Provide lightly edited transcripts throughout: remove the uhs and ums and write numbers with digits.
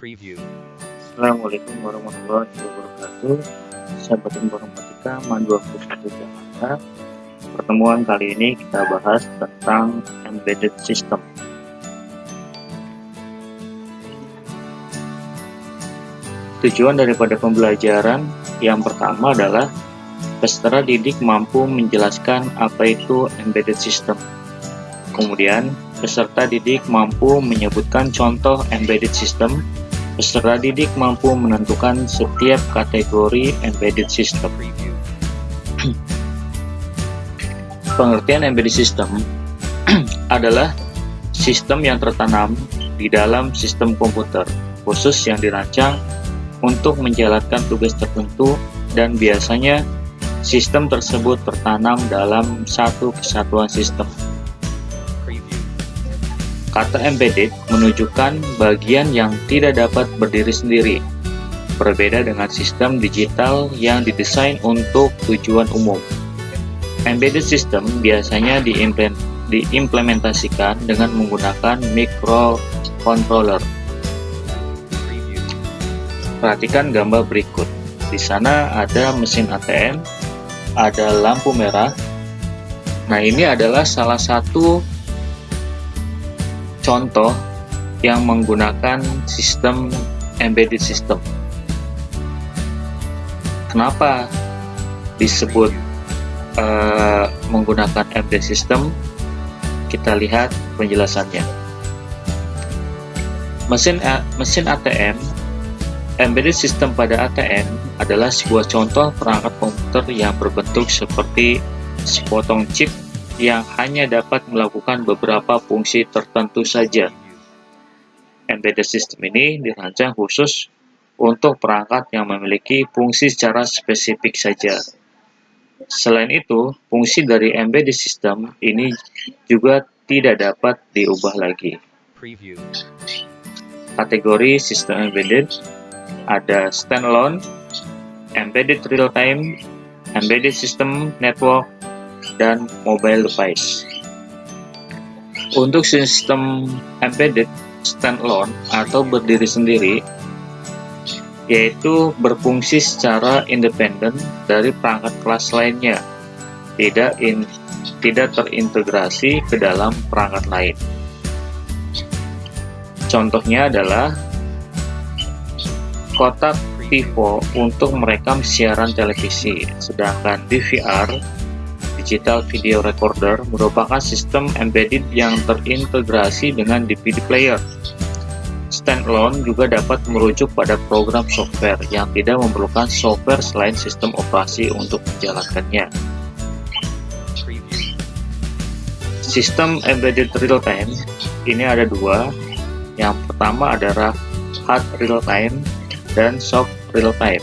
Assalamualaikum warahmatullahi wabarakatuh. Sahabat informatika Mandu 21 Jakarta. Pertemuan kali ini kita bahas tentang embedded system. Tujuan daripada pembelajaran yang pertama adalah peserta didik mampu menjelaskan apa itu embedded system. Kemudian, peserta didik mampu menyebutkan contoh embedded system. Peserta didik mampu menentukan setiap kategori embedded system. Pengertian embedded system adalah sistem yang tertanam di dalam sistem komputer, khusus yang dirancang untuk menjalankan tugas tertentu, dan biasanya sistem tersebut tertanam dalam satu kesatuan sistem. Kata embedded menunjukkan bagian yang tidak dapat berdiri sendiri, berbeda dengan sistem digital yang didesain untuk tujuan umum. Embedded system biasanya diimplementasikan dengan menggunakan microcontroller. Perhatikan gambar berikut. Di sana ada mesin ATM, ada lampu merah. Nah, ini adalah salah satu contoh yang menggunakan sistem embedded system. Kenapa disebut menggunakan embedded system? Kita lihat penjelasannya. Mesin ATM, embedded system pada ATM adalah sebuah contoh perangkat komputer yang berbentuk seperti sepotong chip yang hanya dapat melakukan beberapa fungsi tertentu saja. Embedded system ini dirancang khusus untuk perangkat yang memiliki fungsi secara spesifik saja. Selain itu, fungsi dari embedded system ini juga tidak dapat diubah lagi. Kategori sistem embedded ada standalone, embedded real-time, embedded system network, dan mobile device. Untuk sistem embedded standalone atau berdiri sendiri, yaitu berfungsi secara independen dari perangkat kelas lainnya, tidak terintegrasi ke dalam perangkat lain. Contohnya adalah kotak TiVo untuk merekam siaran televisi, sedangkan DVR Digital Video Recorder merupakan sistem embedded yang terintegrasi dengan DVD player. Standalone juga dapat merujuk pada program software yang tidak memerlukan software selain sistem operasi untuk menjalankannya. Sistem embedded real-time ini ada dua. Yang pertama adalah hard real-time dan soft real-time.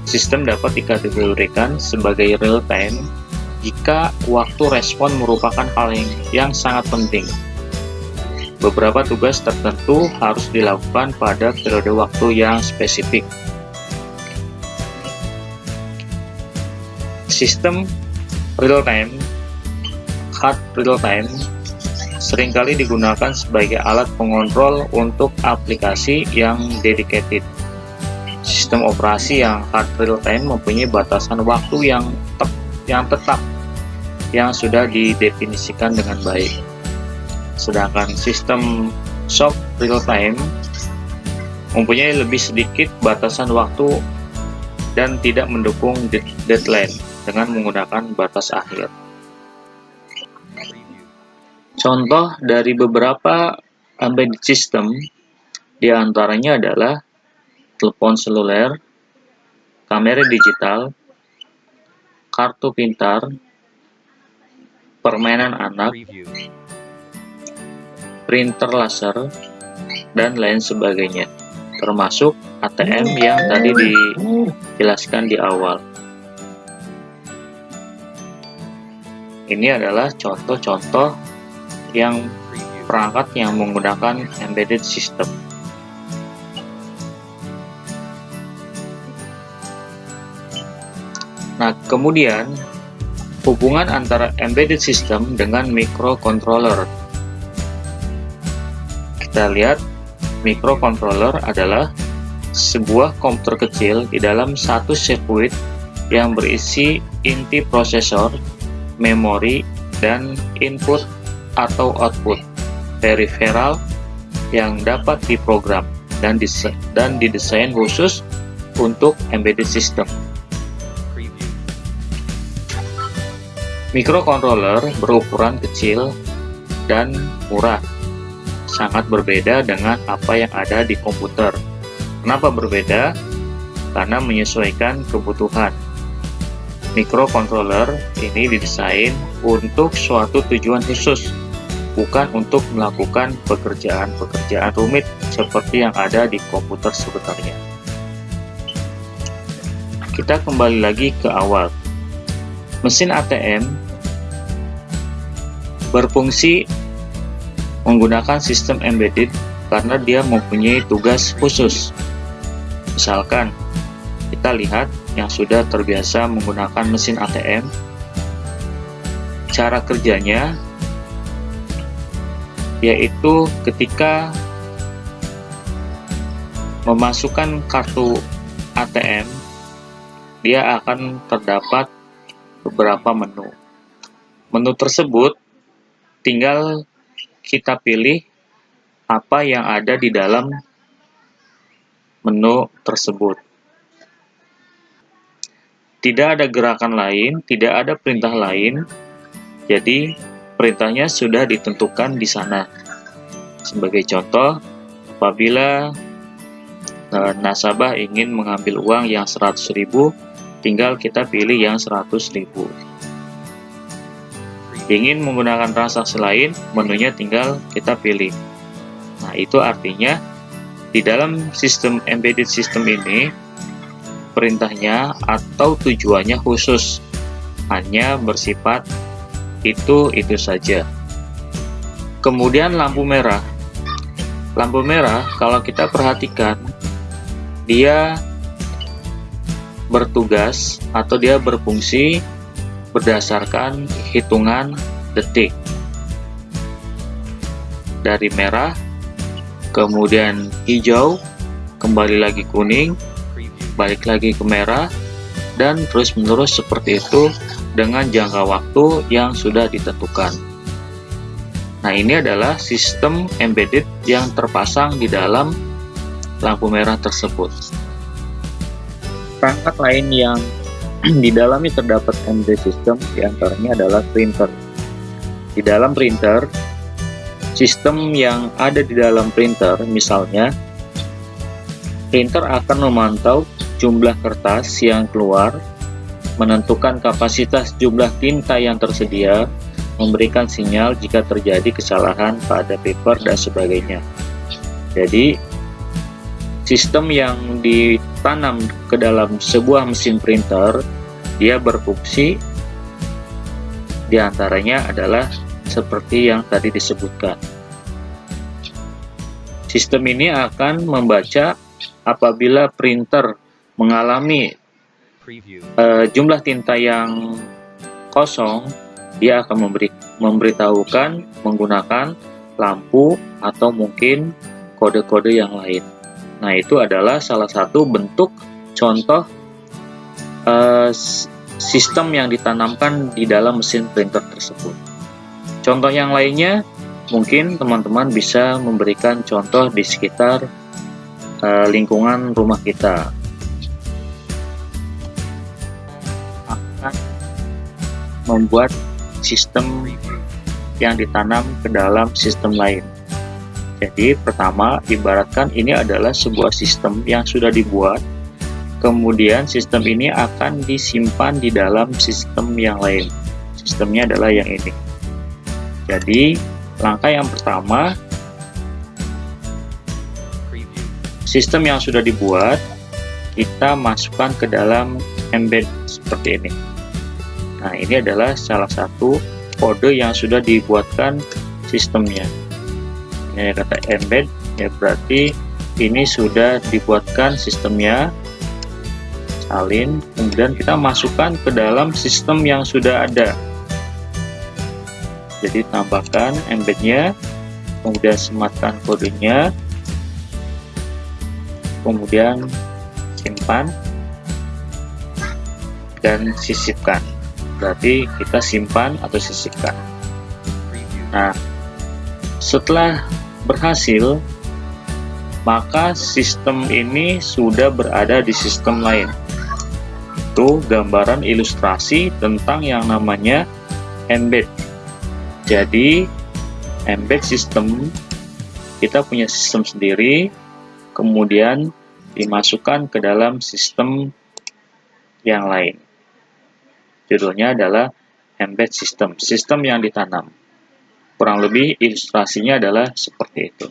Sistem dapat dikategorikan sebagai real-time jika waktu respon merupakan hal yang sangat penting. Beberapa tugas tertentu harus dilakukan pada periode waktu yang spesifik. Sistem real-time, hard real-time, seringkali digunakan sebagai alat pengontrol untuk aplikasi yang dedicated. Sistem operasi yang hard real-time mempunyai batasan waktu yang tetap yang sudah didefinisikan dengan baik. Sedangkan sistem soft real-time mempunyai lebih sedikit batasan waktu dan tidak mendukung deadline dengan menggunakan batas akhir. Contoh dari beberapa embedded system diantaranya adalah telepon seluler, kamera digital, kartu pintar, permainan anak, printer laser, dan lain sebagainya, termasuk ATM yang tadi dijelaskan di awal. Ini adalah contoh-contoh yang perangkat yang menggunakan embedded system. Nah, kemudian hubungan antara embedded system dengan microcontroller. Kita lihat Microcontroller adalah sebuah komputer kecil di dalam satu sirkuit yang berisi inti prosesor, memori, dan input atau output peripheral yang dapat diprogram dan didesain khusus untuk embedded system. Microcontroller berukuran kecil dan murah, sangat berbeda dengan apa yang ada di komputer. Kenapa berbeda? Karena menyesuaikan kebutuhan. Microcontroller ini didesain untuk suatu tujuan khusus, bukan untuk melakukan pekerjaan-pekerjaan rumit seperti yang ada di komputer sebenarnya. Kita kembali lagi ke awal. Mesin ATM berfungsi menggunakan sistem embedded karena dia mempunyai tugas khusus. Misalkan, kita lihat yang sudah terbiasa menggunakan mesin ATM, cara kerjanya yaitu ketika memasukkan kartu ATM, dia akan terdapat beberapa menu. Menu tersebut tinggal kita pilih apa yang ada di dalam menu tersebut. Tidak ada gerakan lain, tidak ada perintah lain, jadi perintahnya sudah ditentukan di sana. Sebagai contoh, apabila nasabah ingin mengambil uang yang 100.000, tinggal kita pilih yang 100.000. Ingin menggunakan transaksi lain, menunya tinggal kita pilih. Nah, itu artinya di dalam sistem embedded system ini, perintahnya atau tujuannya khusus, hanya bersifat itu saja. Kemudian lampu merah. Lampu merah, kalau kita perhatikan, dia bertugas atau dia berfungsi berdasarkan hitungan detik. Dari merah, kemudian hijau, kembali lagi kuning, balik lagi ke merah, dan terus-menerus seperti itu dengan jangka waktu yang sudah ditentukan. Nah, ini adalah sistem embedded yang terpasang di dalam lampu merah tersebut. Perangkat lain yang di dalamnya terdapat embedded system, diantaranya adalah printer. Di dalam printer, sistem yang ada di dalam printer, misalnya, printer akan memantau jumlah kertas yang keluar, menentukan kapasitas jumlah tinta yang tersedia, memberikan sinyal jika terjadi kesalahan pada paper, dan sebagainya. Jadi, sistem yang ditanam ke dalam sebuah mesin printer, dia berfungsi diantaranya adalah seperti yang tadi disebutkan. Sistem ini akan membaca apabila printer mengalami jumlah tinta yang kosong, dia akan memberitahukan menggunakan lampu atau mungkin kode-kode yang lain. Nah, itu adalah salah satu bentuk contoh sistem yang ditanamkan di dalam mesin printer tersebut. Contoh yang lainnya, mungkin teman-teman bisa memberikan contoh di sekitar lingkungan rumah kita. Akan membuat sistem yang ditanam ke dalam sistem lain. Jadi, pertama, ibaratkan ini adalah sebuah sistem yang sudah dibuat, kemudian sistem ini akan disimpan di dalam sistem yang lain. Sistemnya adalah yang ini. Jadi, langkah yang pertama, sistem yang sudah dibuat, kita masukkan ke dalam embed seperti ini. Nah, ini adalah salah satu kode yang sudah dibuatkan sistemnya. Ini kata embed, ya berarti ini sudah dibuatkan sistemnya. Salin, kemudian kita masukkan ke dalam sistem yang sudah ada. Jadi tambahkan embednya, kemudian sematkan kodenya, kemudian simpan, dan sisipkan. Berarti kita simpan atau sisipkan. Nah, setelah berhasil, maka sistem ini sudah berada di sistem lain. Itu gambaran ilustrasi tentang yang namanya embed. Jadi, embed system, kita punya sistem sendiri, kemudian dimasukkan ke dalam sistem yang lain. Judulnya adalah embed system, sistem yang ditanam. Kurang lebih ilustrasinya adalah seperti itu.